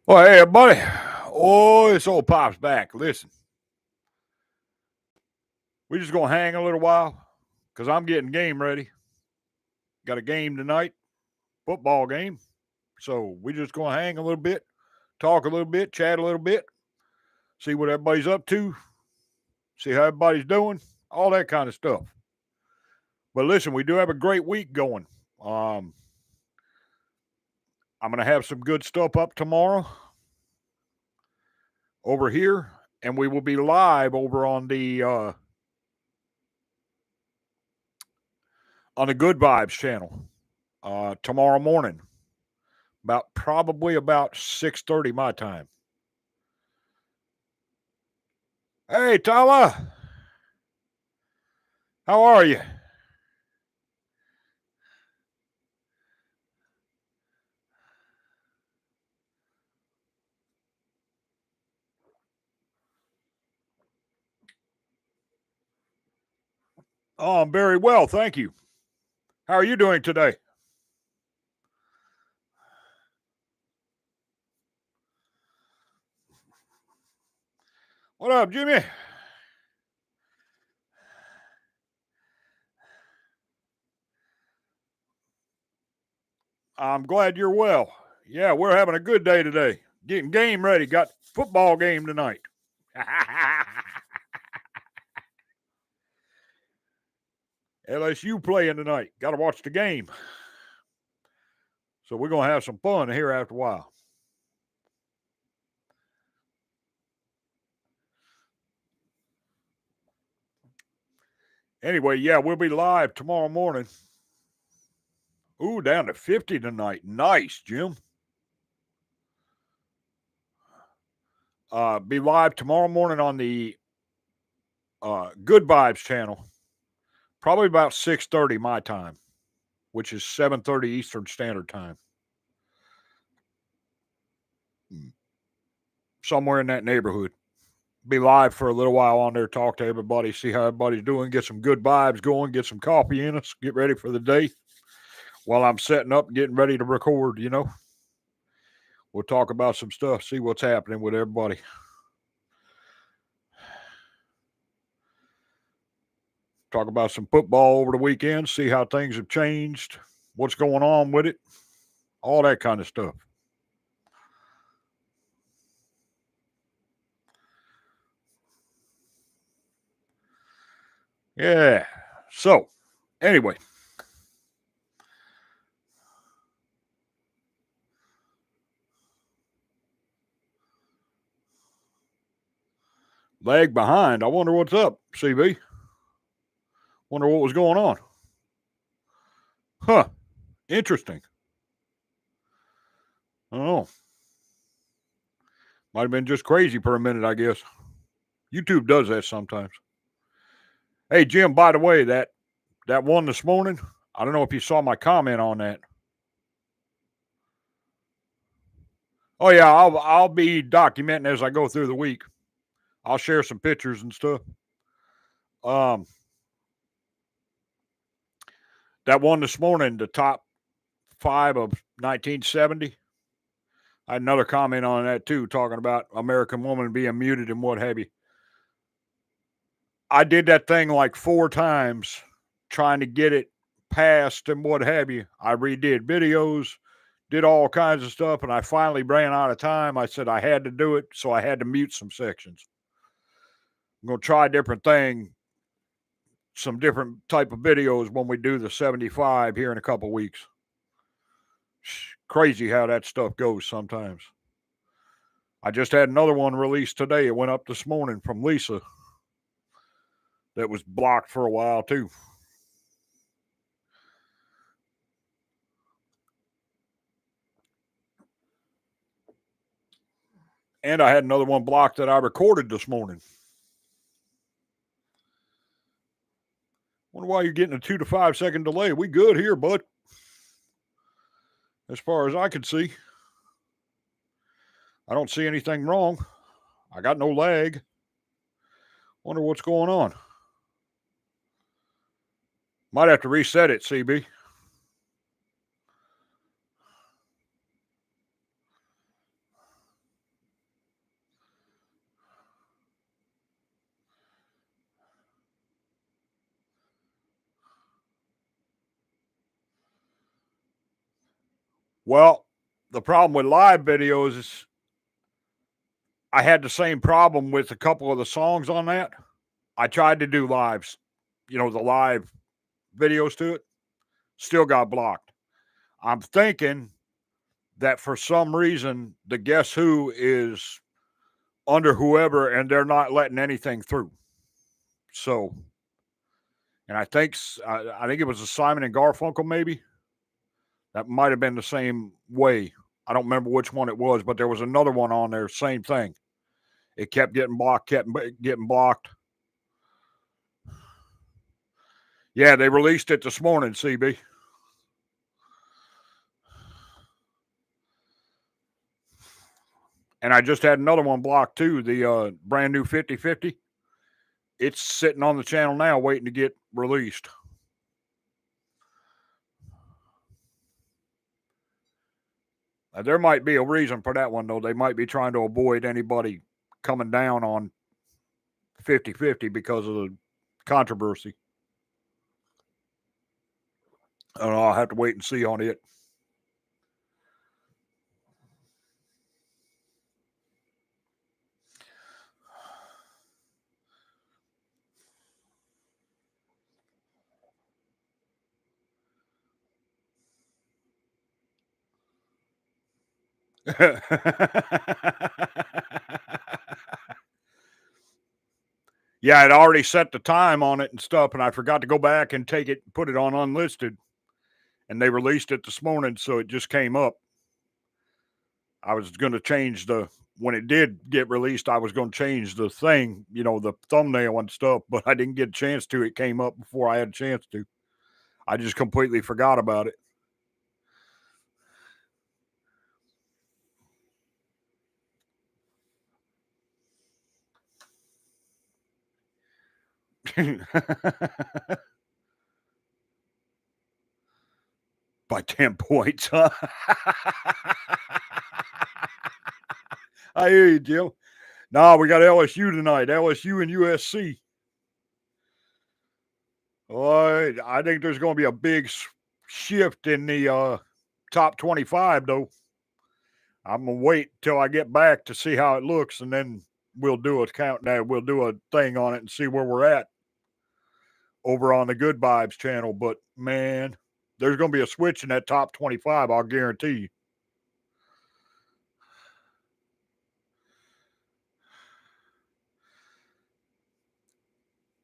Well, hey, everybody. Oh, it's old Pop's back. Listen, we just going to hang a little while because I'm getting game ready. Got a game tonight, football game. So we just going to hang a little bit, talk a little bit, chat a little bit, see what everybody's up to, see how everybody's doing, all that kind of stuff. But listen, we do have a great week going. I'm going to have some good stuff up tomorrow over here, and we will be live over on the Good Vibez channel tomorrow morning, probably about 6:30 my time. Hey, Tala, how are you? Oh, I'm very well, thank you. How are you doing today? What up, Jimmy? I'm glad you're well. Yeah, we're having a good day today. Getting game ready. Got football game tonight. LSU playing tonight. Got to watch the game. So we're going to have some fun here after a while. Anyway, yeah, we'll be live tomorrow morning. Ooh, down to 50 tonight. Nice, Jim. Be live tomorrow morning on the Good Vibez channel. Probably about 6:30 my time, which is 7:30 Eastern Standard Time. Somewhere in that neighborhood. Be live for a little while on there, talk to everybody, see how everybody's doing, get some good vibes going, get some coffee in us, get ready for the day. While I'm setting up and getting ready to record, we'll talk about some stuff, see what's happening with everybody. Talk about some football over the weekend, see how things have changed, what's going on with it, all that kind of stuff. Yeah. So, anyway. Lag behind. I wonder what's up, CB. Wonder what was going on. Huh. Interesting. I don't know. Might have been just crazy for a minute, I guess. YouTube does that sometimes. Hey, Jim, by the way, that one this morning, I don't know if you saw my comment on that. Oh, yeah, I'll be documenting as I go through the week. I'll share some pictures and stuff. That one this morning, the top 5 of 1970. I had another comment on that too, talking about American Woman being muted and what have you. I did that thing like 4 times trying to get it passed and what have you. I redid videos, did all kinds of stuff, and I finally ran out of time. I said I had to do it, so I had to mute some sections. I'm going to try a different thing, some different type of videos when we do the 75 here in a couple weeks. Crazy how that stuff goes sometimes. I just had another one released today. It went up this morning from Lisa that was blocked for a while too. And I had another one blocked that I recorded this morning. Wonder why you're getting a 2 to 5 second delay. We good here, bud. As far as I can see. I don't see anything wrong. I got no lag. Wonder what's going on. Might have to reset it, CB. Well, the problem with live videos is I had the same problem with a couple of the songs on that. I tried to do lives, the live videos to it, still got blocked. I'm thinking that for some reason the Guess Who is under whoever and they're not letting anything through. So, and I think it was a Simon and Garfunkel maybe. That might have been the same way. I don't remember which one it was, but there was another one on there, same thing. It kept getting blocked, kept getting blocked. Yeah, they released it this morning, CB. And I just had another one blocked too, the brand new 50/50. It's sitting on the channel now waiting to get released. There might be a reason for that one, though. They might be trying to avoid anybody coming down on 50/50 because of the controversy. I don't know. I'll have to wait and see on it. Yeah, I'd already set the time on it and stuff, and I forgot to go back and take it, put it on unlisted, and they released it this morning, so it just came up. I was going to change when it did get released, I was going to change the thing, the thumbnail and stuff, but I didn't get a chance to. It came up before I had a chance to. I just completely forgot about it. By 10 points, huh? I hear you, Jim. No, we got LSU tonight. LSU and USC. Oh, I think there's going to be a big shift in the top 25, though. I'm going to wait till I get back to see how it looks, and then we'll do a countdown. We'll do a thing on it and see where we're at over on the Good Vibez channel. But, man, there's going to be a switch in that top 25, I'll guarantee you.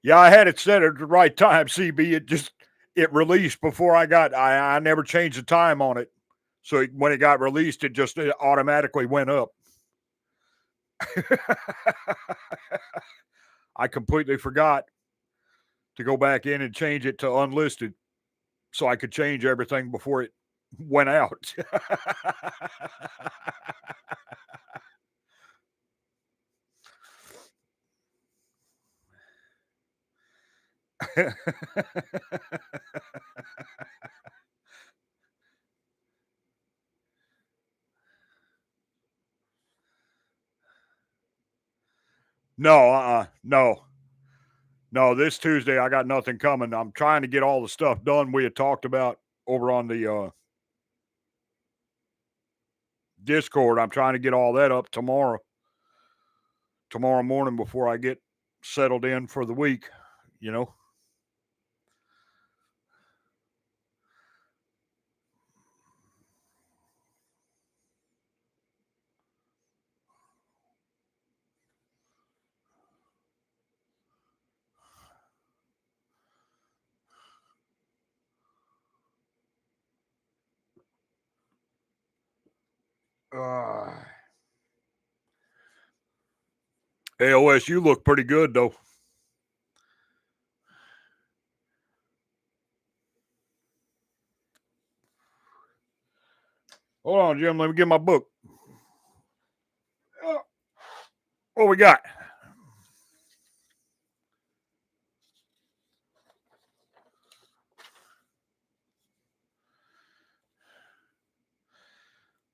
Yeah, I had it set at the right time, CB. It released before I never changed the time on it. So when it got released, it automatically went up. I completely forgot to go back in and change it to unlisted so I could change everything before it went out. No, no. This Tuesday I got nothing coming. I'm trying to get all the stuff done we had talked about over on the Discord. I'm trying to get all that up tomorrow morning before I get settled in for the week, you know. AOS, you look pretty good though. Hold on, Jim. Let me get my book. What we got?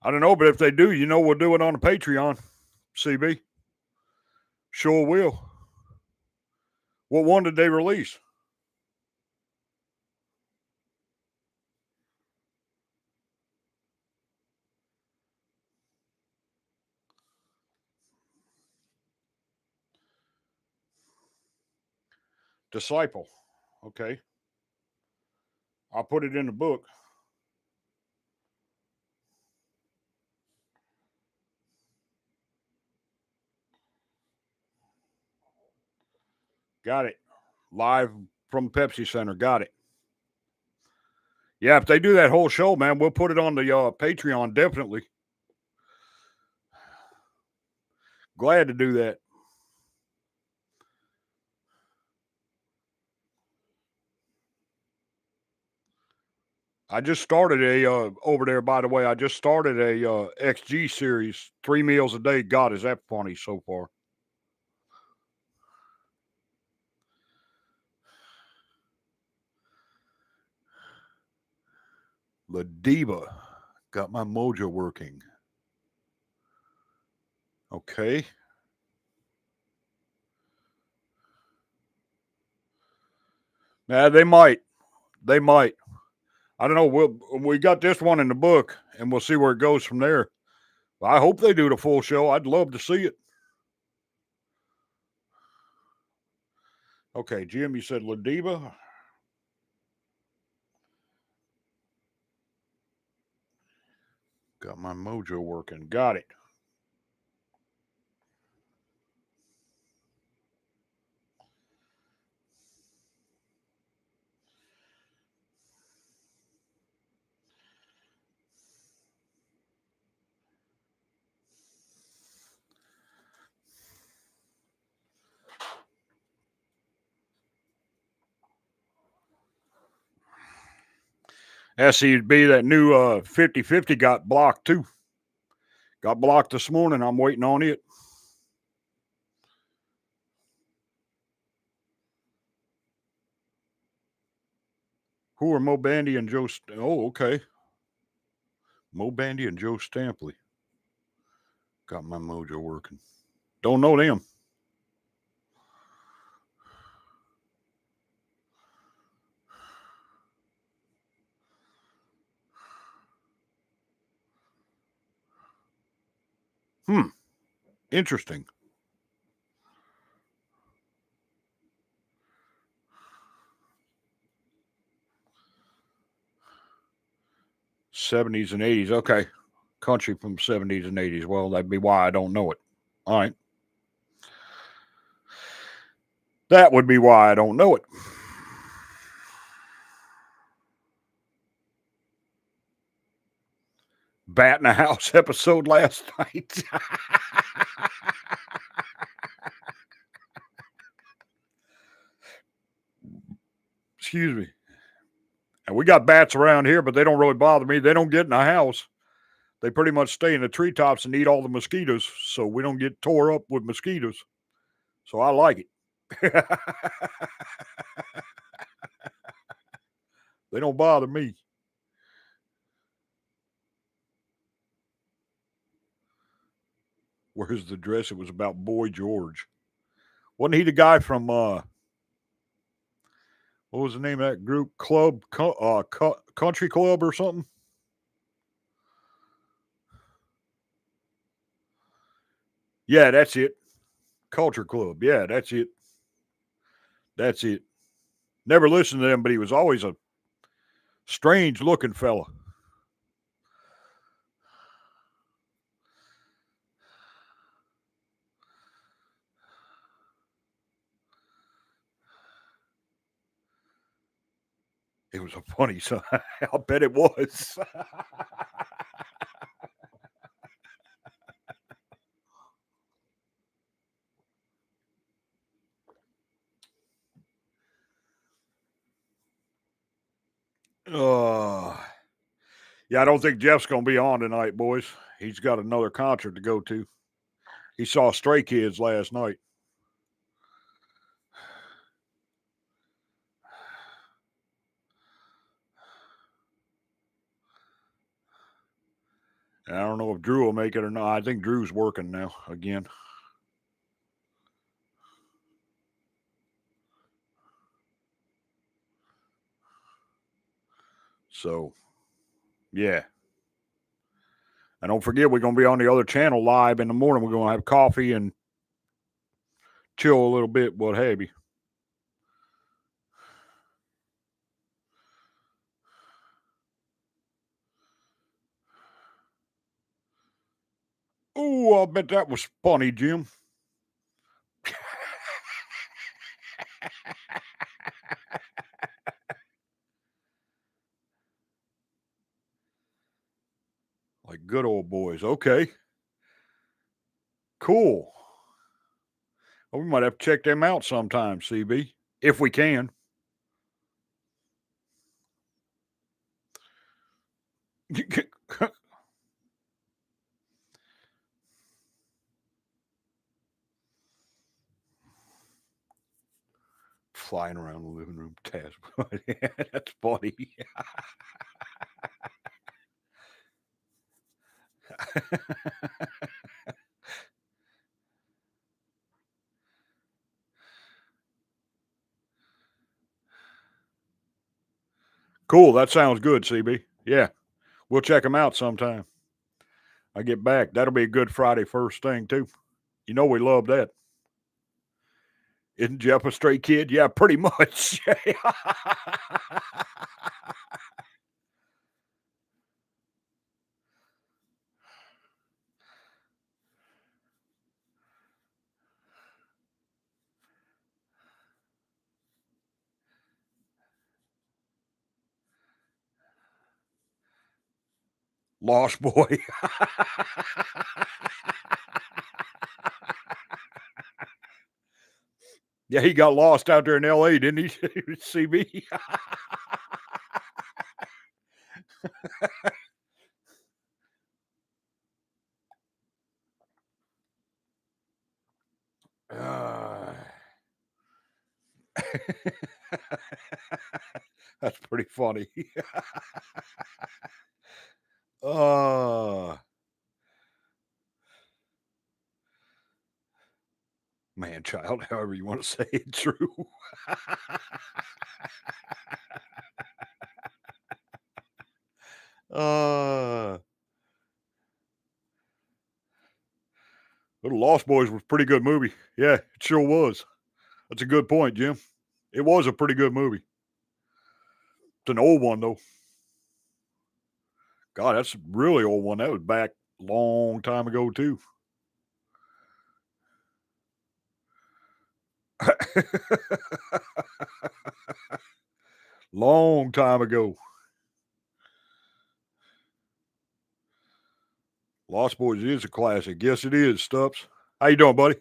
I don't know, but if they do, we'll do it on the Patreon. CB. Sure will. What one did they release? Disciple. Okay. I'll put it in the book. Got it. Live from Pepsi Center. Got it. Yeah, if they do that whole show, man, we'll put it on the Patreon, definitely. Glad to do that. I just started over there, by the way, I just started a XG series, 3 meals a day. God, is that funny so far. La Diva. Got my mojo working. Okay. Yeah, they might. They might. I don't know. We got this one in the book, and we'll see where it goes from there. I hope they do the full show. I'd love to see it. Okay, Jim, you said La Diva. Got my mojo working. Got it. SCB, that new 50/50 got blocked too. Got blocked this morning. I'm waiting on it. Who are Mo Bandy and Joe? Oh, okay. Mo Bandy and Joe Stampley. Got my mojo working. Don't know them. Interesting. '70s and '80s. Okay. Country from '70s and '80s. Well, that'd be why I don't know it. All right. That would be why I don't know it. Bat in the House episode last night. Excuse me. And we got bats around here, but they don't really bother me. They don't get in the house. They pretty much stay in the treetops and eat all the mosquitoes, so we don't get tore up with mosquitoes. So I like it. They don't bother me. Where's the dress? It was about Boy George. Wasn't he the guy from what was the name of that group? Country Club or something? Yeah, that's it. Culture Club. Yeah, that's it. That's it. Never listened to him, but he was always a strange looking fella. It was a funny song. I'll bet it was. Yeah, I don't think Jeff's going to be on tonight, boys. He's got another concert to go to. He saw Stray Kids last night. And I don't know if Drew will make it or not. I think Drew's working now again. So, yeah. And don't forget, we're going to be on the other channel live in the morning. We're going to have coffee and chill a little bit, what have you. Ooh, I'll bet that was funny, Jim. Like good old boys. Okay. Cool. Well, we might have to check them out sometime, CB, if we can. Flying around the living room task. That's funny. Cool. That sounds good, CB. Yeah. We'll check them out sometime. I get back. That'll be a good Friday first thing, too. You know we love that. Isn't Jeff a stray kid? Yeah, pretty much. Lost boy. Yeah, he got lost out there in LA, didn't he? CB. That's pretty funny. uh Man child, however you want to say it, true. uh The Lost Boys was a pretty good movie. Yeah, it sure was. That's a good point, Jim. It was a pretty good movie. It's an old one though. God, that's a really old one. That was back a long time ago too. Long time ago. Lost Boys is a classic. Yes, it is, Stubbs. How you doing, buddy?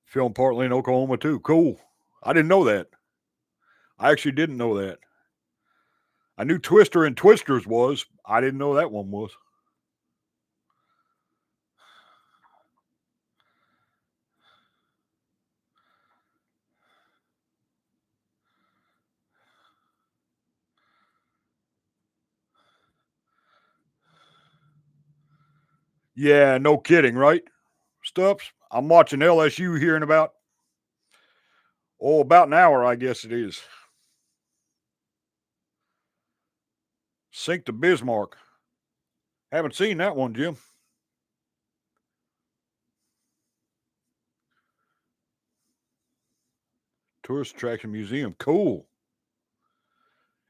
Filmed partly in Oklahoma too. Cool. I didn't know that. I actually didn't know that. I knew Twister and Twisters was. I didn't know that one was. Yeah, no kidding, right? Stubbs. I'm watching LSU here in about about an hour, I guess it is. Sink to Bismarck. Haven't seen that one, Jim. Tourist Attraction Museum. Cool.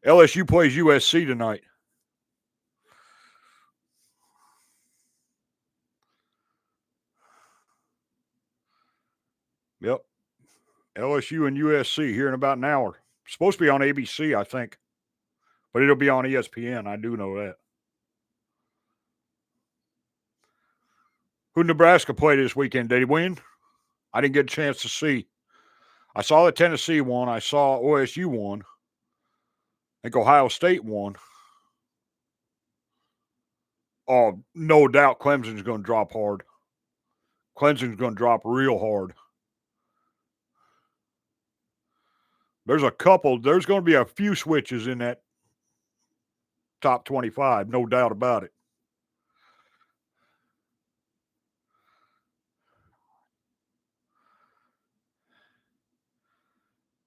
LSU plays USC tonight. Yep. LSU and USC here in about an hour. Supposed to be on ABC, I think. But it'll be on ESPN. I do know that. Who Nebraska played this weekend? Did he win? I didn't get a chance to see. I saw that Tennessee won. I saw OSU won. I think Ohio State won. Oh, no doubt Clemson's going to drop hard. Clemson's going to drop real hard. There's going to be a few switches in that top 25, no doubt about it.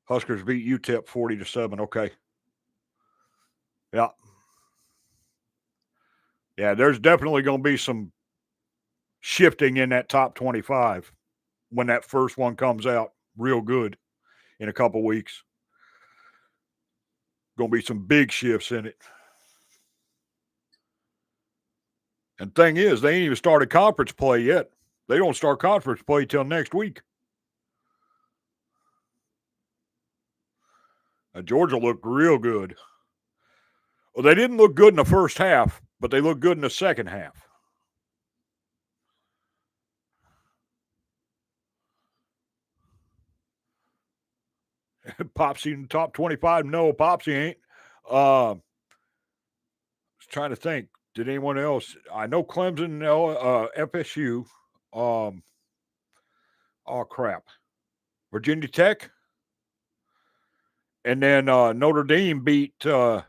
Huskers beat UTEP 40-7. Okay. Yeah. Yeah, there's definitely going to be some shifting in that top 25 when that first one comes out real good in a couple weeks. Going to be some big shifts in it. And thing is, they ain't even started conference play yet. They don't start conference play till next week. Georgia looked real good. Well, they didn't look good in the first half, but they looked good in the second half. Popsy in the top 25? No, Popsy ain't. I was trying to think. Did anyone else? I know Clemson, FSU. Oh, crap. Virginia Tech. And then Notre Dame beat. That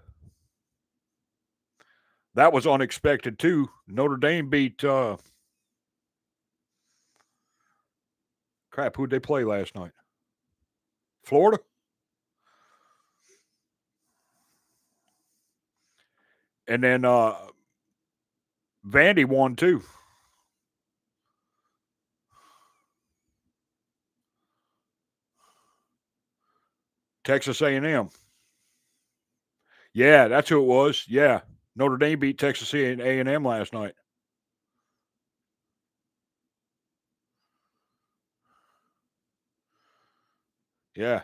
was unexpected, too. Notre Dame beat. Crap, who'd they play last night? Florida? And then Vandy won, too. Texas A&M. Yeah, that's who it was. Yeah, Notre Dame beat Texas A&M last night. Yeah.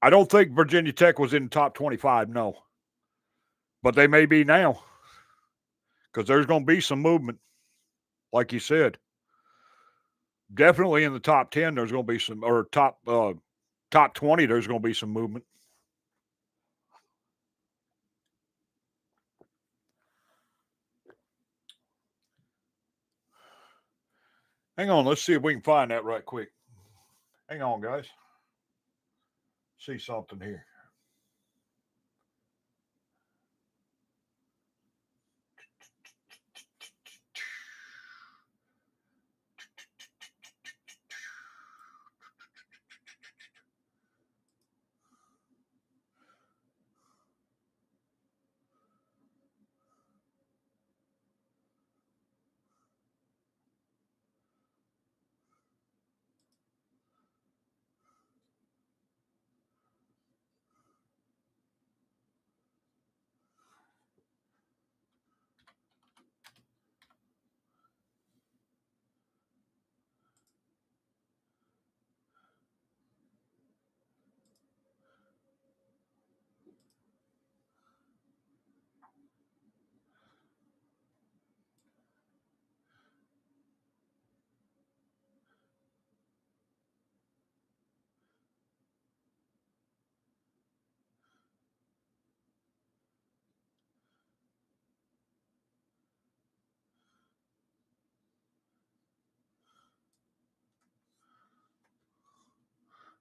I don't think Virginia Tech was in the top 25, no. But they may be now because there's going to be some movement, like you said. Definitely in the top 10, there's going to be some, or top 20, there's going to be some movement. Hang on, let's see if we can find that right quick. Hang on, guys. See something here.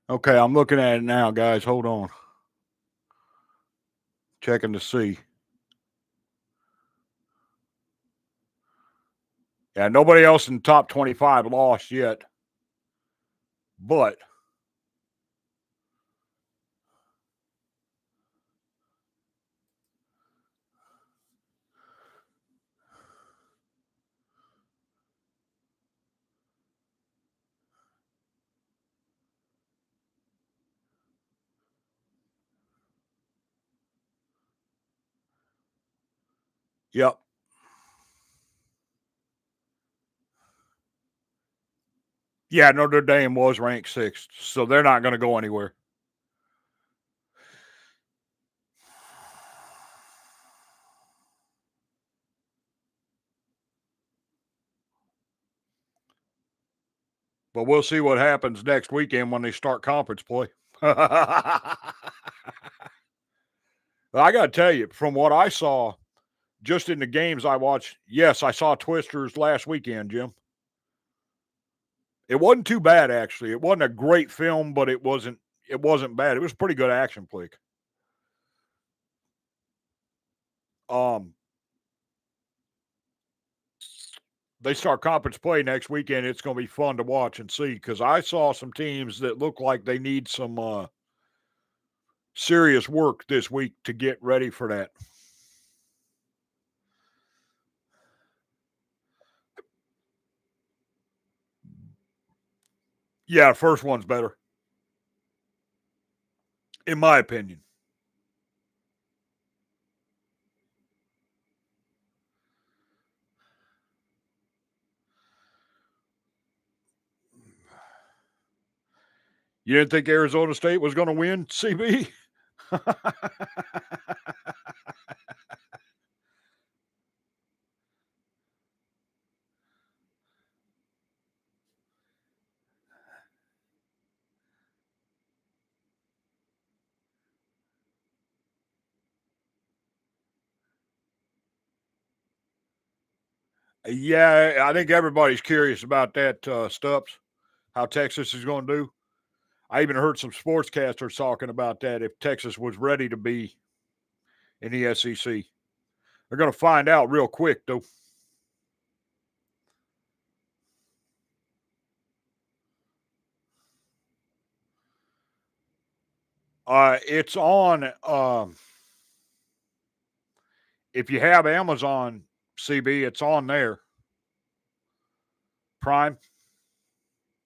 Okay, I'm looking at it now, guys. Hold on. Checking to see. Yeah, nobody else in the top 25 lost yet. But yep. Yeah, Notre Dame was ranked sixth, so they're not going to go anywhere. But we'll see what happens next weekend when they start conference play. I got to tell you, from what I saw, just in the games I watched, yes, I saw Twisters last weekend, Jim. It wasn't too bad, actually. It wasn't a great film, but it wasn't bad. It was a pretty good action flick. They start conference play next weekend. It's going to be fun to watch and see because I saw some teams that look like they need some serious work this week to get ready for that. Yeah, first one's better, in my opinion. You didn't think Arizona State was going to win, CB? Yeah, I think everybody's curious about that, Stubbs, how Texas is going to do. I even heard some sportscasters talking about that if Texas was ready to be in the SEC. They're going to find out real quick, though. It's on. If you have Amazon, CB, it's on there. Prime.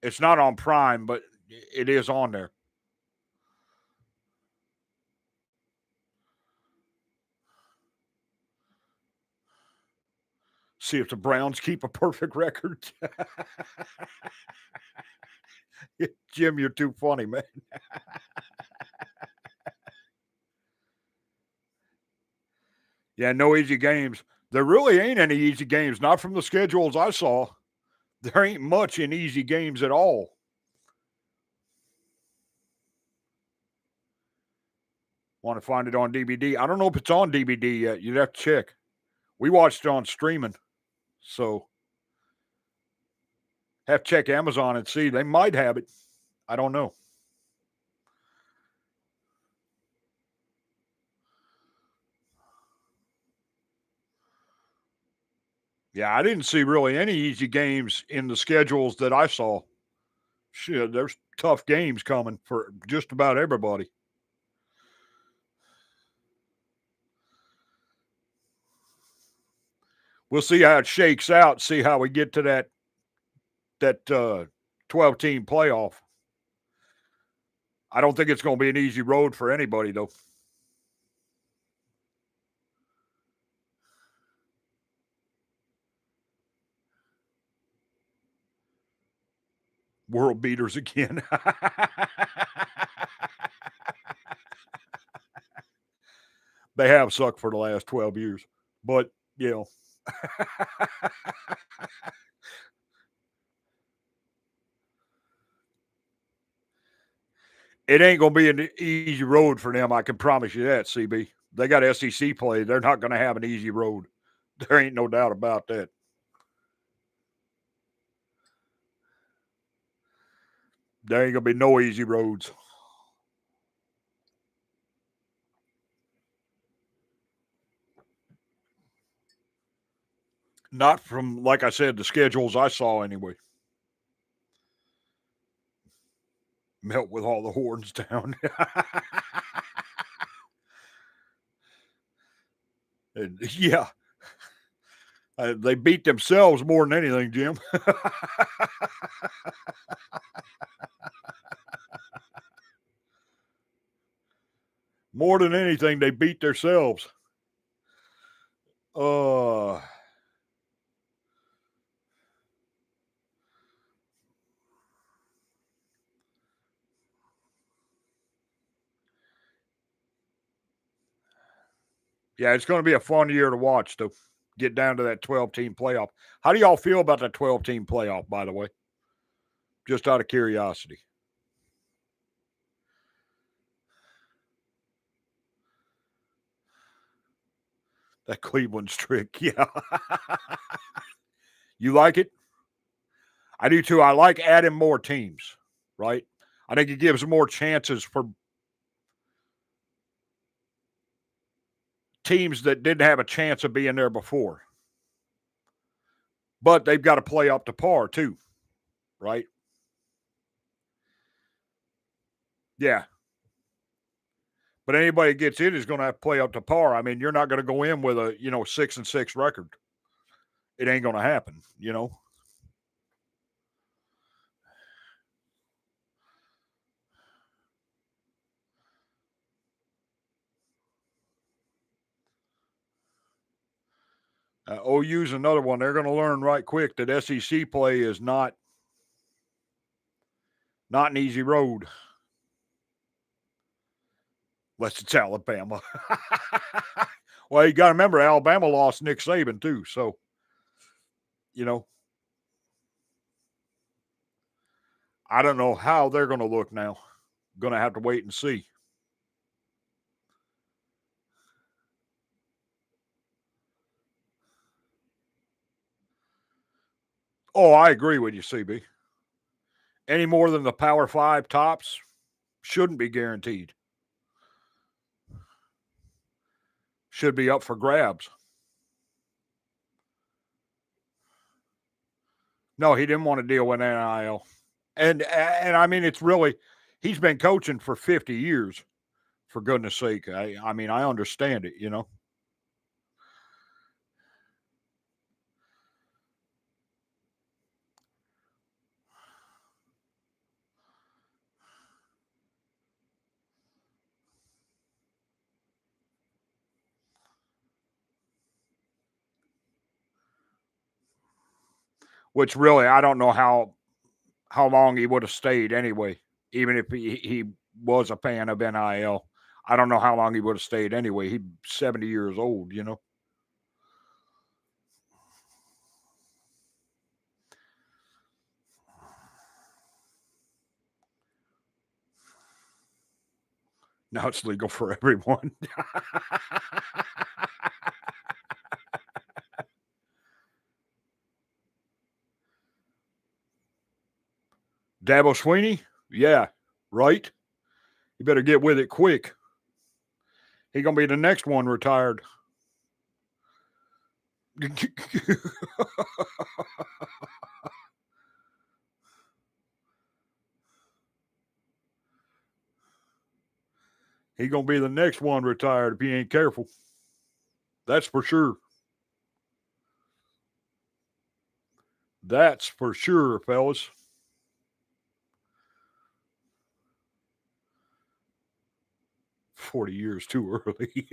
It's not on Prime, but it is on there. See if the Browns keep a perfect record. Jim, you're too funny, man. Yeah, no easy games. There really ain't any easy games, not from the schedules I saw. There ain't much in easy games at all. Want to find it on DVD? I don't know if it's on DVD yet. You'd have to check. We watched it on streaming, so have to check Amazon and see. They might have it. I don't know. Yeah, I didn't see really any easy games in the schedules that I saw. Shit, there's tough games coming for just about everybody. We'll see how it shakes out, see how we get to that 12 team playoff. I don't think it's going to be an easy road for anybody, though. World beaters again. They have sucked for the last 12 years, but, you know. It ain't going to be an easy road for them. I can promise you that, CB. They got SEC play. They're not going to have an easy road. There ain't no doubt about that. There ain't going to be no easy roads. Not from, like I said, the schedules I saw anyway. Melt with all the horns down. And, yeah. They beat themselves more than anything, Jim. More than anything, they beat themselves. Yeah, it's going to be a fun year to watch to get down to that 12 team playoff. How do y'all feel about that 12 team playoff, by the way? Just out of curiosity. That Cleveland's trick, yeah. You like it? I do too. I like adding more teams, right? I think it gives more chances for teams that didn't have a chance of being there before. But they've got to play up to par too, right? Yeah. But anybody that gets in is going to have to play up to par. I mean, you're not going to go in with a 6-6 record. It ain't going to happen, OU's another one. They're going to learn right quick that SEC play is not an easy road. unless it's Alabama. Well, you got to remember, Alabama lost Nick Saban too. So, I don't know how they're going to look now. Going to have to wait and see. Oh, I agree with you, CB. Any more than the Power 5 tops shouldn't be guaranteed. Should be up for grabs. No, he didn't want to deal with NIL. And I mean, it's really, he's been coaching for 50 years, for goodness sake. I mean, I understand it, Which really, I don't know how long he would have stayed anyway, even if he was a fan of NIL. I don't know how long he would have stayed anyway. He's 70 years old, Now it's legal for everyone. Dabo Sweeney? Yeah, right? You better get with it quick. He's going to be the next one retired. He's going to be the next one retired if he ain't careful. That's for sure. That's for sure, fellas. $40 too early.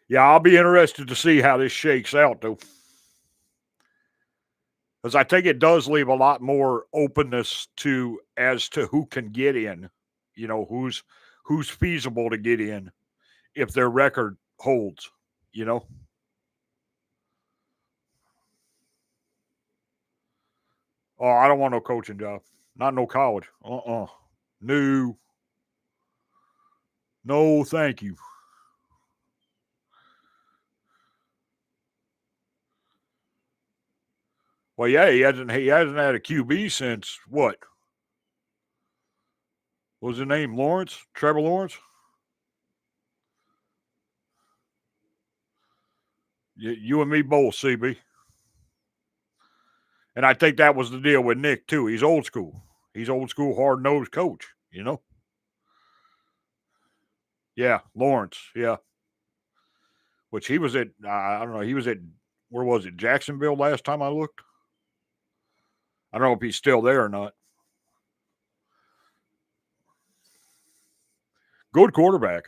Yeah, I'll be interested to see how this shakes out, though. Because I think it does leave a lot more openness as to who can get in, who's feasible to get in if their record holds, Oh, I don't want no coaching job. Not no college. No. No, thank you. Well, yeah, he hasn't had a QB since what? What was his name? Lawrence? Trevor Lawrence? You and me both, CB. And I think that was the deal with Nick too. He's old school. He's old school, hard nosed coach. Yeah, Lawrence. Yeah, which he was at. I don't know. He was at, where was it? Jacksonville last time I looked. I don't know if he's still there or not. Good quarterback.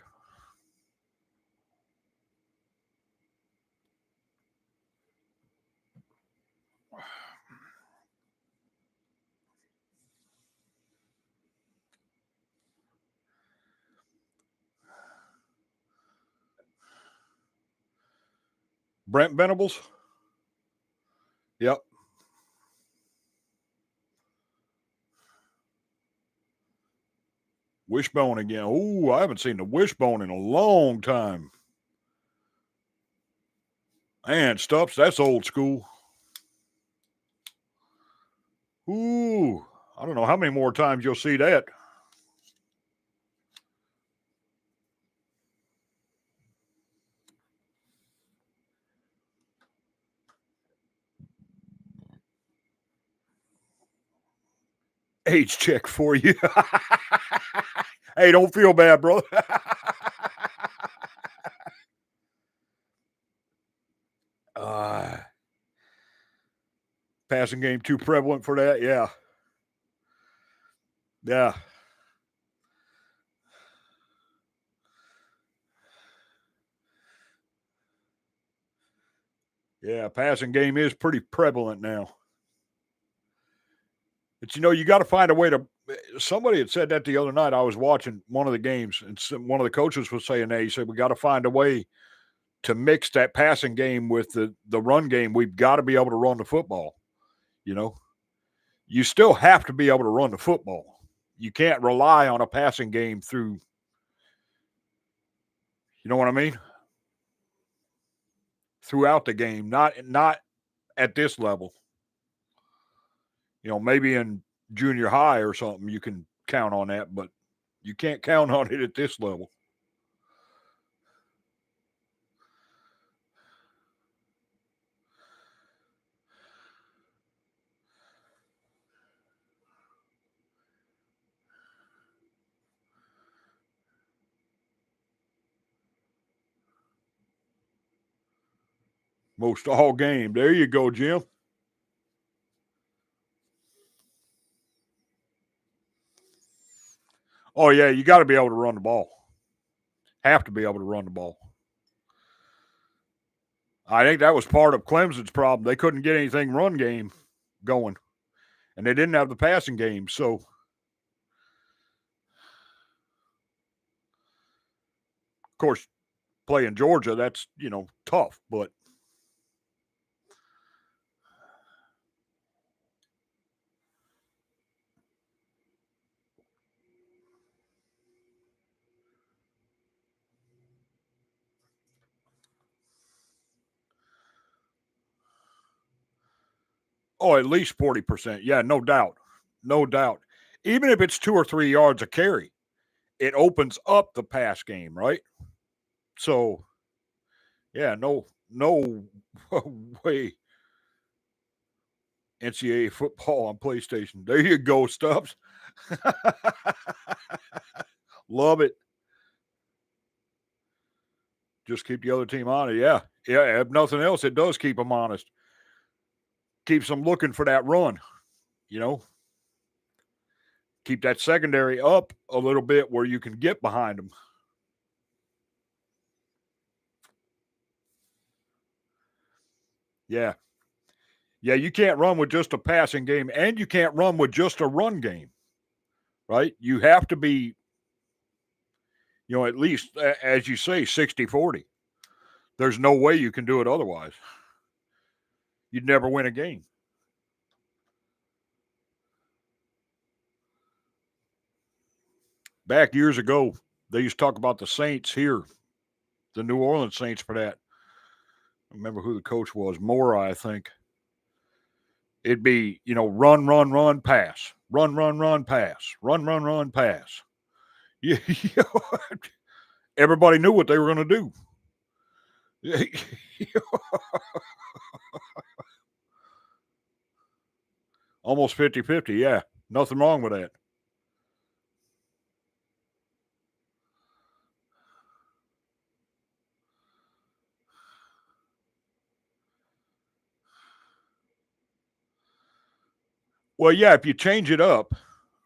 Brent Venables. Yep. Wishbone again. Oh, I haven't seen the wishbone in a long time. And Stubbs, that's old school. Ooh, I don't know how many more times you'll see that. Age check for you. Hey, don't feel bad, bro. Passing game too prevalent for that. Yeah. Yeah. Yeah. Passing game is pretty prevalent now. But you got to find a way to. Somebody had said that the other night. I was watching one of the games, and one of the coaches was saying that he said we got to find a way to mix that passing game with the run game. We've got to be able to run the football. You still have to be able to run the football. You can't rely on a passing game through. You know what I mean? Throughout the game, not at this level. Maybe in junior high or something you can count on that, but you can't count on it at this level. Most all game. There you go, Jim. Oh, yeah, you got to be able to run the ball. Have to be able to run the ball. I think that was part of Clemson's problem. They couldn't get anything run game going, and they didn't have the passing game. So, of course, playing Georgia, that's, tough, but at least 40%. Yeah, no doubt. No doubt. Even if it's 2 or 3 yards a carry, it opens up the pass game, right? So, yeah, no way. NCAA football on PlayStation. There you go, Stubbs. Love it. Just keep the other team honest. Yeah. Yeah. If nothing else, it does keep them honest. Keeps them looking for that run, Keep that secondary up a little bit where you can get behind them. Yeah. Yeah, you can't run with just a passing game, and you can't run with just a run game, right? You have to be, at least, as you say, 60-40. There's no way you can do it otherwise. You'd never win a game. Back years ago, they used to talk about the Saints here, the New Orleans Saints for that. I remember who the coach was, Mora, I think. It'd be, run, run, run, pass. Run, run, run, pass. Run, run, run, pass. Yeah, everybody knew what they were going to do. Almost 50-50, yeah. Nothing wrong with that. Well, yeah, if you change it up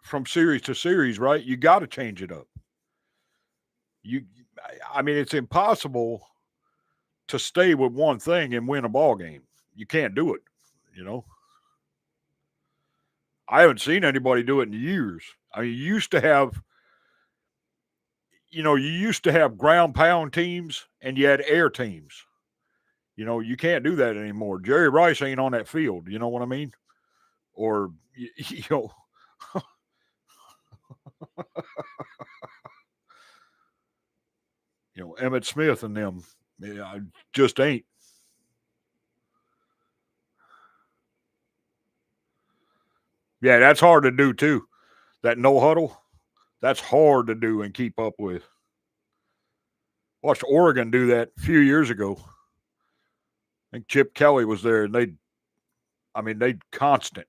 from series to series, right, you got to change it up. It's impossible to stay with one thing and win a ball game. You can't do it, I haven't seen anybody do it in years. You used to have, ground pound teams and you had air teams. You can't do that anymore. Jerry Rice ain't on that field. You know what I mean? Or, Emmett Smith and them, just ain't. Yeah, that's hard to do too. That no huddle, that's hard to do and keep up with. Watched Oregon do that a few years ago. I think Chip Kelly was there, and they constant.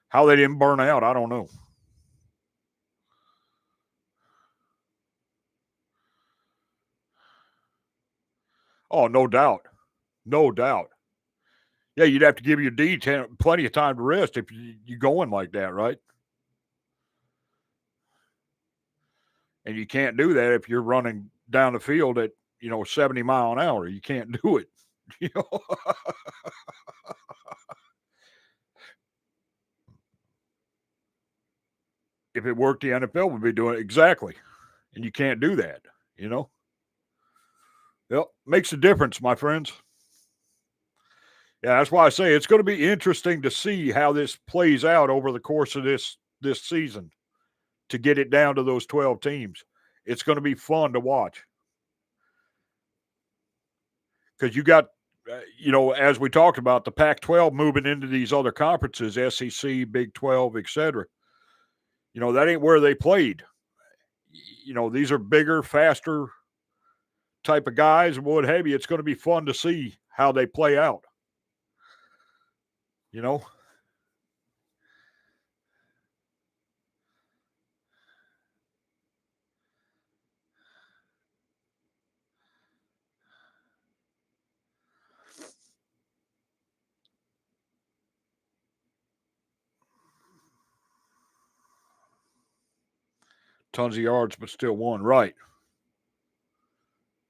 How they didn't burn out, I don't know. Oh, no doubt, no doubt. Yeah, you'd have to give your D plenty of time to rest if you going like that, right? And you can't do that if you're running down the field at 70 mile an hour. You can't do it. If it worked, the NFL would be doing it exactly. And you can't do that, you know? Yep. Makes a difference, my friends. Yeah, that's why I say it's going to be interesting to see how this plays out over the course of this season to get it down to those 12 teams. It's going to be fun to watch because you got, as we talked about, the Pac-12 moving into these other conferences, SEC, Big 12, etc. That ain't where they played. These are bigger, faster type of guys and what have you. It's going to be fun to see how they play out. You know, tons of yards, but still won. Right.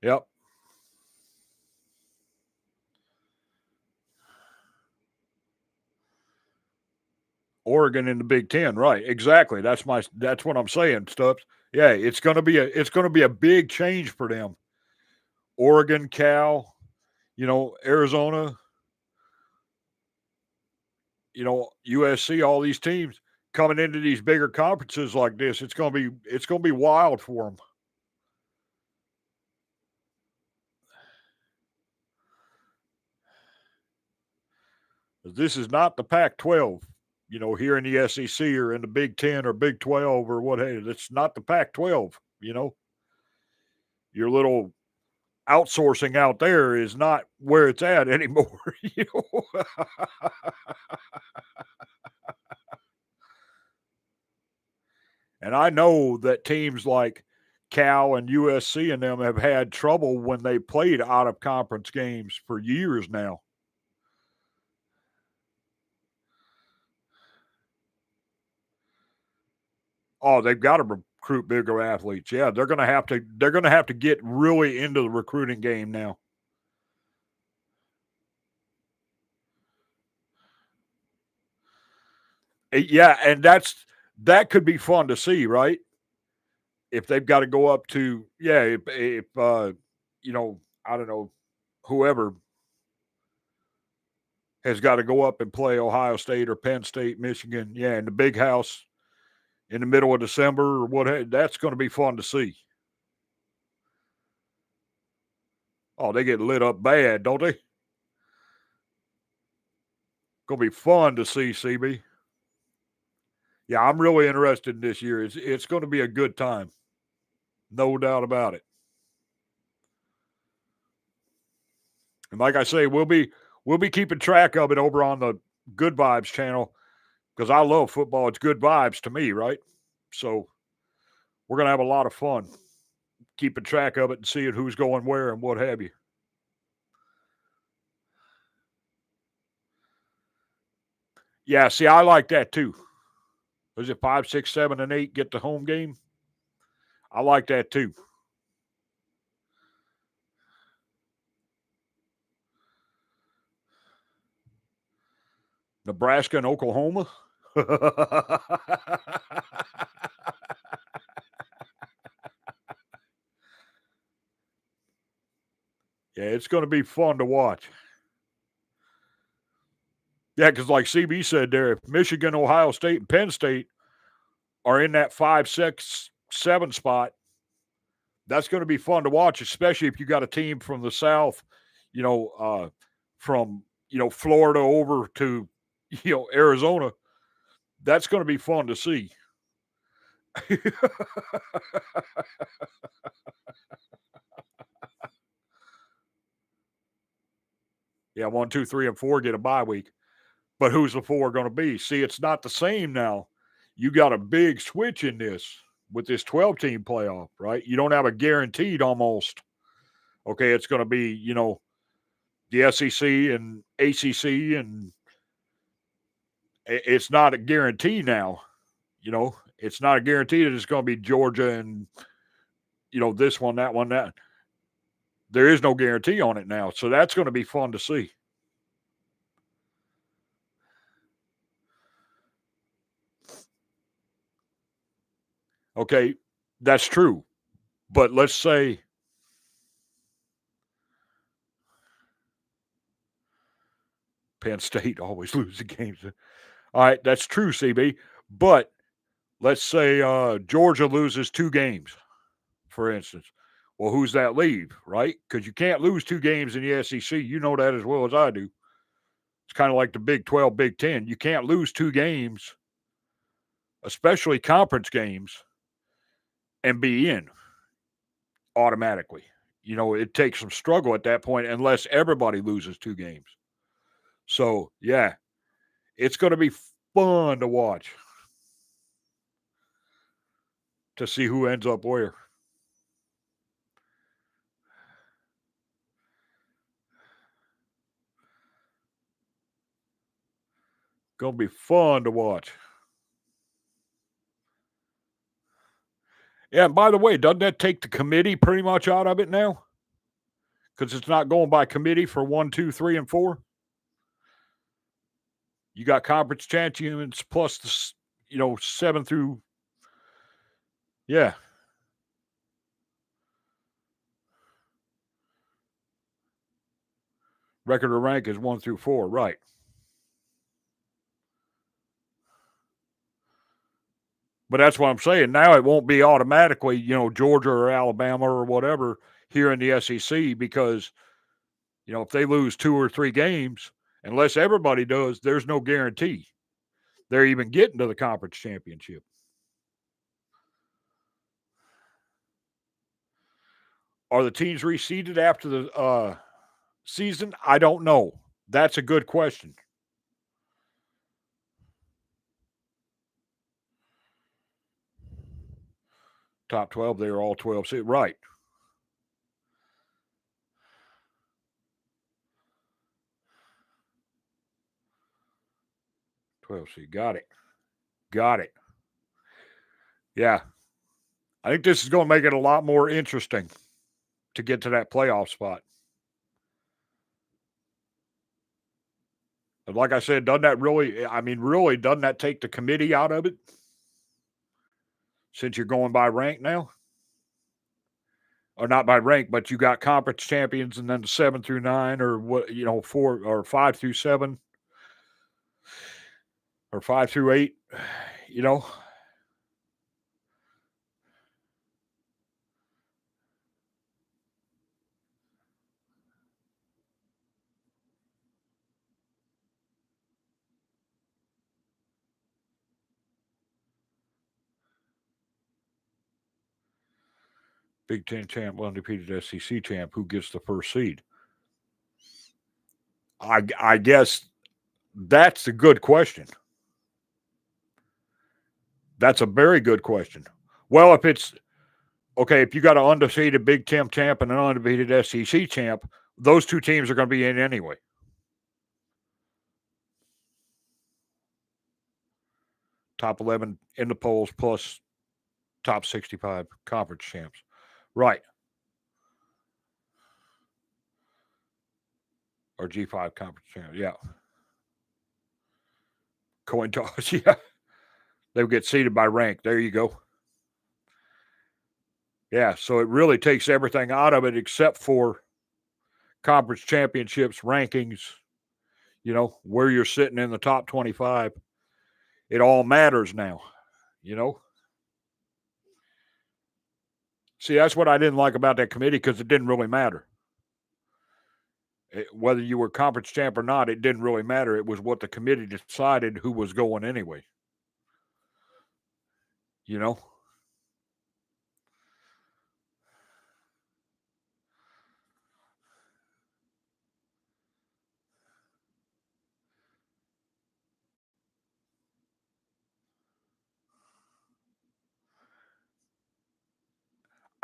Yep. Oregon in the Big Ten, right? Exactly. That's what I'm saying, Stubbs. Yeah, it's gonna be a big change for them. Oregon, Cal, Arizona, USC, all these teams coming into these bigger conferences like this. It's gonna be wild for them. This is not the Pac-12, here in the SEC or in the Big Ten or Big 12 or what. Hey, it's not the Pac-12. Your little outsourcing out there is not where it's at anymore. And I know that teams like Cal and USC and them have had trouble when they played out of conference games for years now. Oh, they've got to recruit bigger athletes. Yeah, they're going to have to. They're going to have to get really into the recruiting game now. Yeah, and that could be fun to see, right? If they've got to go up to, yeah, if I don't know, whoever has got to go up and play Ohio State or Penn State, Michigan, yeah, in the big house in the middle of December or what, that's going to be fun to see. Oh, they get lit up bad, don't they? Going to be fun to see, CB. Yeah, I'm really interested in this year. It's going to be a good time, no doubt about it. And like I say, we'll be keeping track of it over on the Good Vibez channel because I love football. It's good vibes to me, right? So we're going to have a lot of fun keeping track of it and seeing who's going where and what have you. Yeah, see, I like that too. Was it 5, 6, 7, and 8 get the home game? I like that too. Nebraska and Oklahoma. Yeah, it's going to be fun to watch. Yeah, because like CB said there, if Michigan, Ohio State, and Penn State are in that 5, 6, 7 spot, that's going to be fun to watch, especially if you got a team from the South, from Florida over to Arizona. That's going to be fun to see. Yeah, 1, 2, 3, and 4 get a bye week. But who's the 4 going to be? See, it's not the same now. You got a big switch in this with this 12-team playoff, right? You don't have a guaranteed almost. Okay, it's going to be, the SEC and ACC, and it's not a guarantee now. It's not a guarantee that it's going to be Georgia and, this one, that one, that. There is no guarantee on it now. So that's going to be fun to see. Okay, that's true. But let's say Penn State always loses games. All right, that's true, CB. But let's say Georgia loses 2 games, for instance. Well, who's that leave, right? Because you can't lose 2 games in the SEC. You know that as well as I do. It's kind of like the Big 12, Big 10. You can't lose 2 games, especially conference games, and be in automatically. It takes some struggle at that point unless everybody loses 2 games. So, yeah, it's going to be fun to watch to see who ends up where. Going to be fun to watch. Yeah, and by the way, doesn't that take the committee pretty much out of it now? Because it's not going by committee for 1, 2, 3, and 4. You got conference champions plus the 7 through. Yeah. Record or rank is 1 through 4, right? But that's what I'm saying. Now it won't be automatically, Georgia or Alabama or whatever here in the SEC because, if they lose 2 or 3 games, unless everybody does, there's no guarantee they're even getting to the conference championship. Are the teams reseeded after the season? I don't know. That's a good question. Top 12, they are all 12 seed. Right. 12 seed. Got it. Got it. Yeah. I think this is going to make it a lot more interesting to get to that playoff spot. But like I said, doesn't that take the committee out of it? Since you're going by rank now? Or not by rank, but you got conference champions and then the 7 through 9 or 4 or 5 through 7 or 5 through 8, you know? Big Ten champ, undefeated SEC champ. Who gets the first seed? I guess that's a good question. That's a very good question. Well, if you got an undefeated Big Ten champ and an undefeated SEC champ, those 2 teams are going to be in anyway. Top 11 in the polls plus top 65 conference champs. Right. Or G5 conference champs. Yeah. Coin toss. Yeah. They would get seeded by rank. There you go. Yeah. So it really takes everything out of it except for conference championships, rankings, where you're sitting in the top 25. It all matters now, See, that's what I didn't like about that committee because it didn't really matter. Whether you were conference champ or not, it didn't really matter. It was what the committee decided who was going anyway. You know?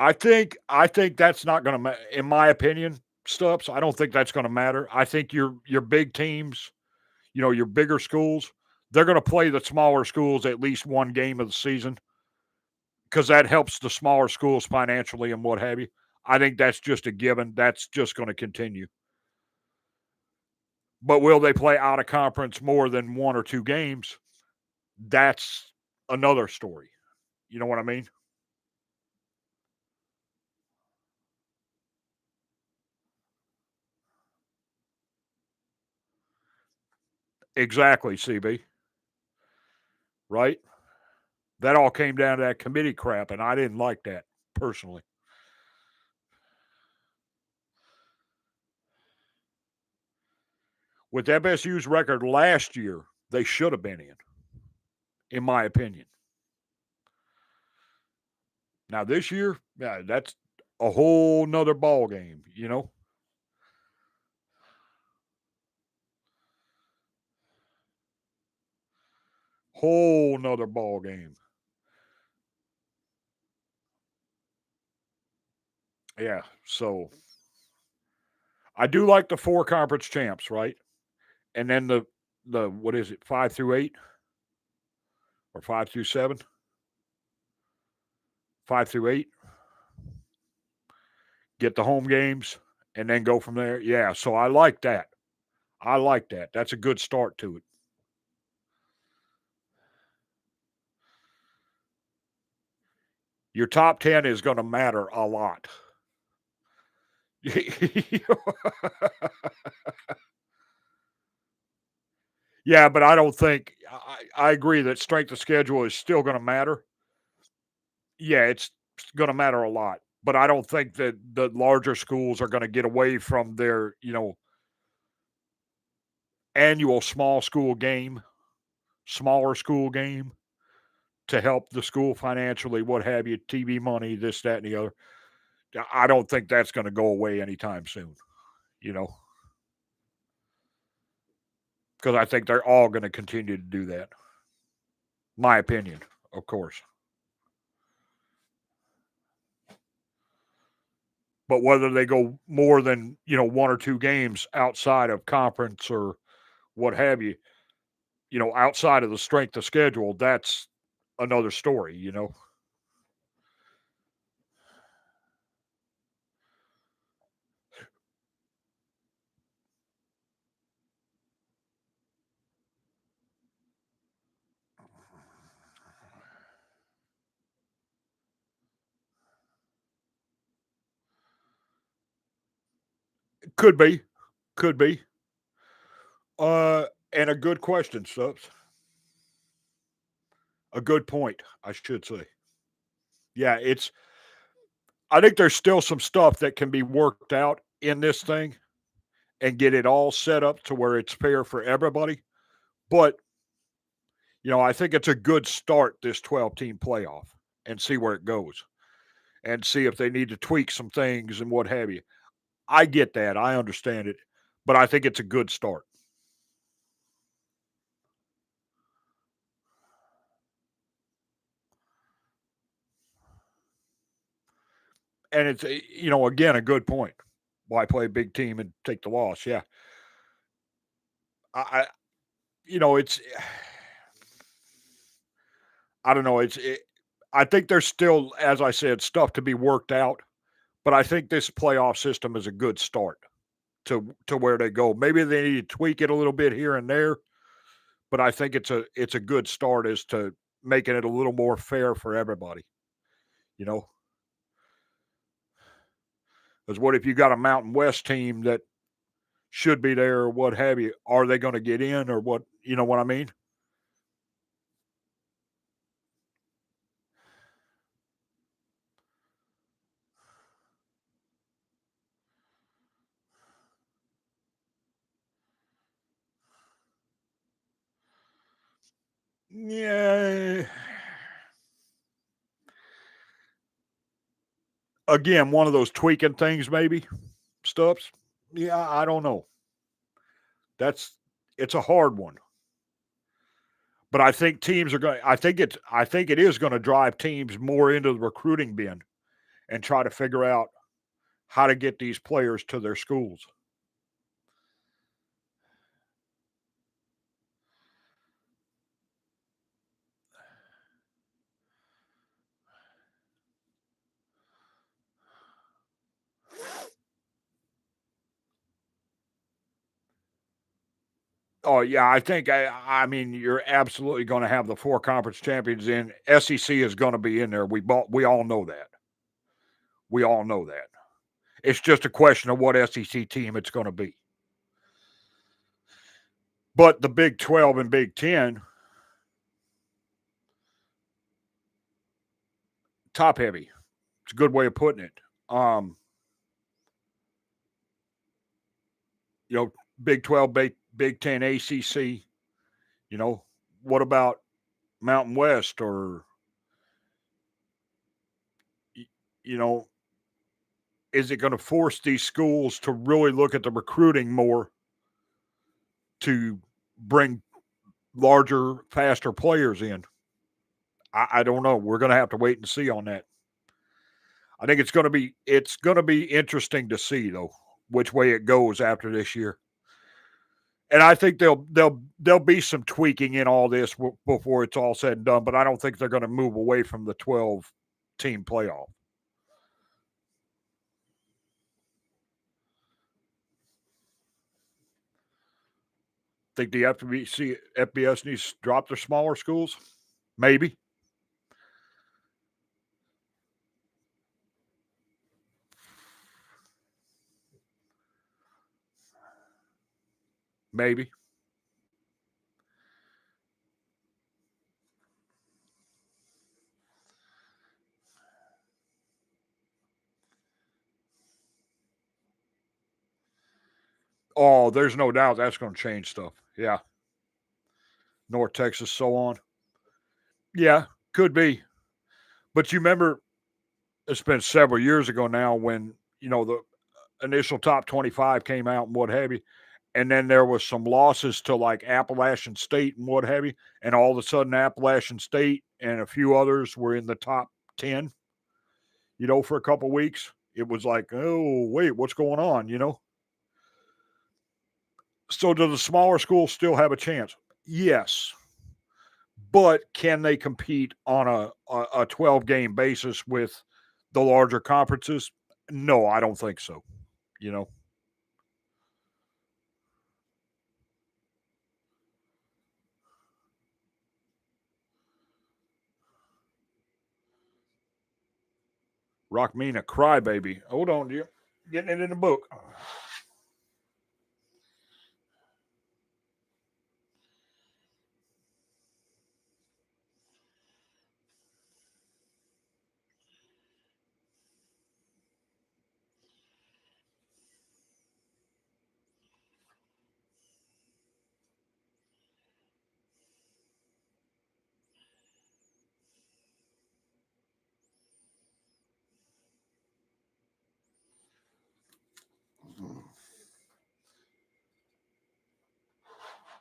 I think that's not going to, in my opinion, Stubbs. I don't think that's going to matter. I think your big teams, your bigger schools, they're going to play the smaller schools at least one game of the season because that helps the smaller schools financially and what have you. I think that's just a given. That's just going to continue. But will they play out of conference more than 1 or 2 games? That's another story. You know what I mean? Exactly, CB. Right? That all came down to that committee crap, and I didn't like that personally. With FSU's record last year, they should have been in my opinion. Now this year, yeah, that's a whole nother ball game, you know? Whole nother ball game. Yeah, so I do like the four conference champs, right? And then the what is it, 5 through 8 or 5 through 7? 5 through 8, get the home games and then go from there. Yeah, so I like that. I like that. That's a good start to it. Your top 10 is going to matter a lot. Yeah, but I don't think I agree that strength of schedule is still going to matter. Yeah, it's going to matter a lot, but I don't think that the larger schools are going to get away from their, annual smaller school game to help the school financially, what have you, TV money, this, that, and the other. I don't think that's going to go away anytime soon, you know, because I think they're all going to continue to do that. My opinion, of course. But whether they go more than, one or two games outside of conference or what have you, outside of the strength of schedule, that's another story. Could be. Could be. And a good question, Subs. A good point, I should say. Yeah, I think there's still some stuff that can be worked out in this thing and get it all set up to where it's fair for everybody. But, I think it's a good start, this 12-team playoff, and see where it goes and see if they need to tweak some things and what have you. I get that. I understand it. But I think it's a good start. And it's, again, a good point. Why play a big team and take the loss? Yeah. I it's I don't know. I think there's still, as I said, stuff to be worked out, but I think this playoff system is a good start to where they go. Maybe they need to tweak it a little bit here and there, but I think it's a good start as to making it a little more fair for everybody. You know, because what if you got a Mountain West team that should be there or what have you? Are they going to get in or what? You know what I mean? Yeah. Again, one of those tweaking things, maybe stuffs. Yeah, I don't know. That's it's a hard one. But I think teams are going. I think it is going to drive teams more into the recruiting bin and try to figure out how to get these players to their schools. Oh yeah, I mean you're absolutely going to have the four conference champions in. SEC is going to be in there. We all know that. We all know that. It's just a question of what SEC team it's going to be. But the Big 12 and Big 10, top heavy. It's a good way of putting it. Big 12, Big 10, ACC. What about Mountain West or, is it going to force these schools to really look at the recruiting more to bring larger, faster players in? I don't know. We're going to have to wait and see on that. I think it's going to be interesting to see though which way it goes after this year. And I think there'll be some tweaking in all this before it's all said and done, but I don't think they're going to move away from the 12 team playoff. Think the FBS needs to drop their smaller schools? Maybe. Maybe. Oh, there's no doubt that's going to change stuff. Yeah. North Texas, so on. Yeah, could be. But you remember, it's been several years ago now when, the initial top 25 came out and what have you. And then there was some losses to like Appalachian State and what have you. And all of a sudden, Appalachian State and a few others were in the top 10, for a couple weeks. It was like, oh, wait, what's going on, So do the smaller schools still have a chance? Yes. But can they compete on a 12-game basis with the larger conferences? No, I don't think so, Rock mean a crybaby. Hold on, dear. Getting it in the book.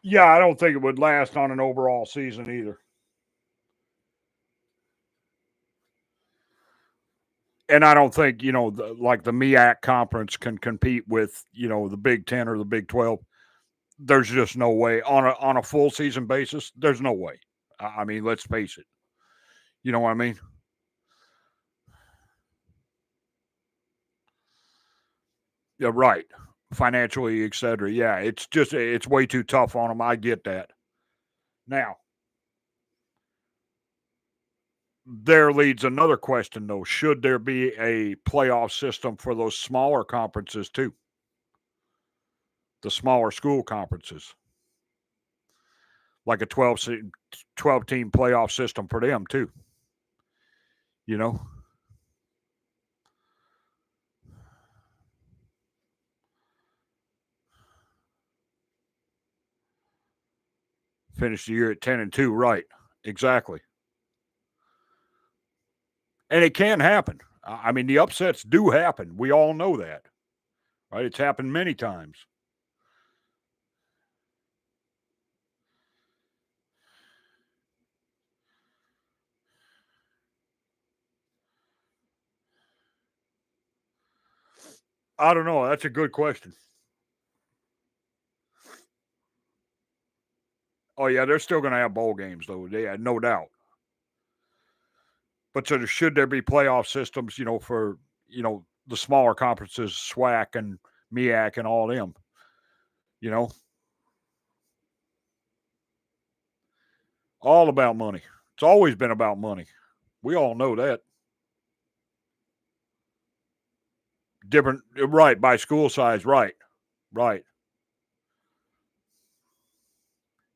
Yeah, I don't think it would last on an overall season either. And I don't think, like the MEAC conference can compete with, the Big 10 or the Big 12. There's just no way on a full season basis. There's no way. I mean, let's face it. You know what I mean? Yeah, right. Financially, et cetera. Yeah, it's way too tough on them. I get that. Now, there leads another question though. Should there be a playoff system for those smaller conferences too? The smaller school conferences, like a 12 team playoff system for them too. You know, finish the year at 10-2, right? Exactly. And it can happen. I mean, the upsets do happen. We all know that, right? It's happened many times. I don't know. That's a good question. Oh yeah, they're still going to have bowl games though. Yeah, no doubt. But so should there be playoff systems? For the smaller conferences, SWAC and MEAC and all them. You know, all about money. It's always been about money. We all know that. Different, right? By school size, right? Right.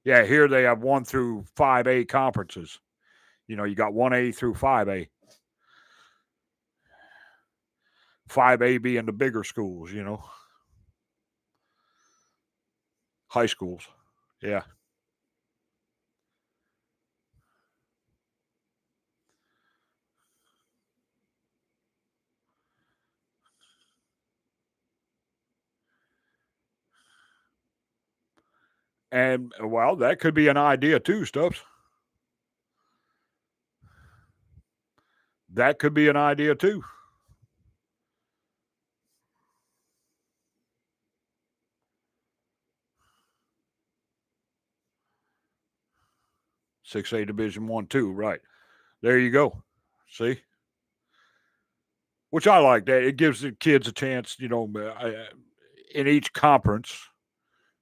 Yeah, here they have 1 through 5A conferences. You know, you got 1A through 5A. 5A being the bigger schools, you know, high schools. Yeah. And, well, that could be an idea too, Stubbs. That could be an idea too. Six A Division 1, 2, right. There you go. See? Which I like that. It gives the kids a chance, you know, in each conference,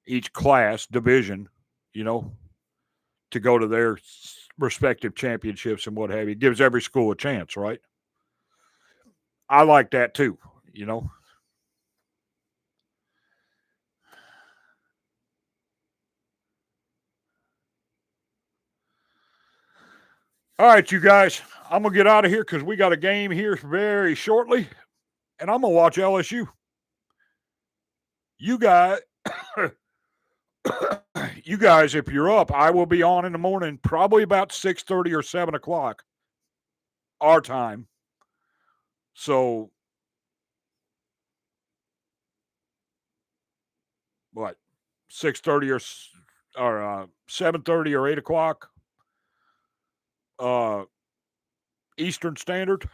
each class, division, you know, to go to their respective championships and what have you. It gives every school a chance, right? I like that too, you know. All right, you guys, I'm going to get out of here because we got a game here very shortly, and I'm going to watch LSU. You guys, you guys, if you're up, I will be on in the morning, probably about 6:30 or 7 o'clock our time. So what? 6:30 or 7:30 or 8 o'clock uh, Eastern Standard.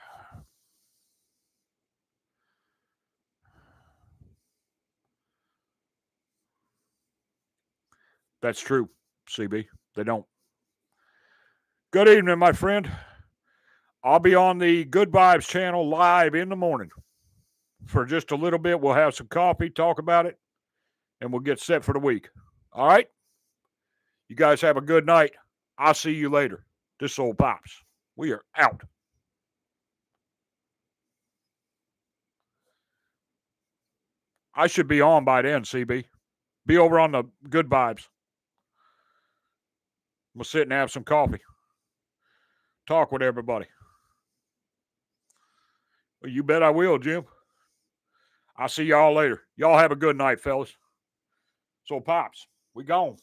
That's true, CB. They don't. Good evening, my friend. I'll be on the Good Vibez channel live in the morning for just a little bit. We'll have some coffee, talk about it, and we'll get set for the week. All right? You guys have a good night. I'll see you later. This old Pops. We are out. I should be on by then, CB. Be over on the Good Vibez. We'll sit and have some coffee. Talk with everybody. Well, you bet I will, Jim. I'll see y'all later. Y'all have a good night, fellas. So, Pops, we gone.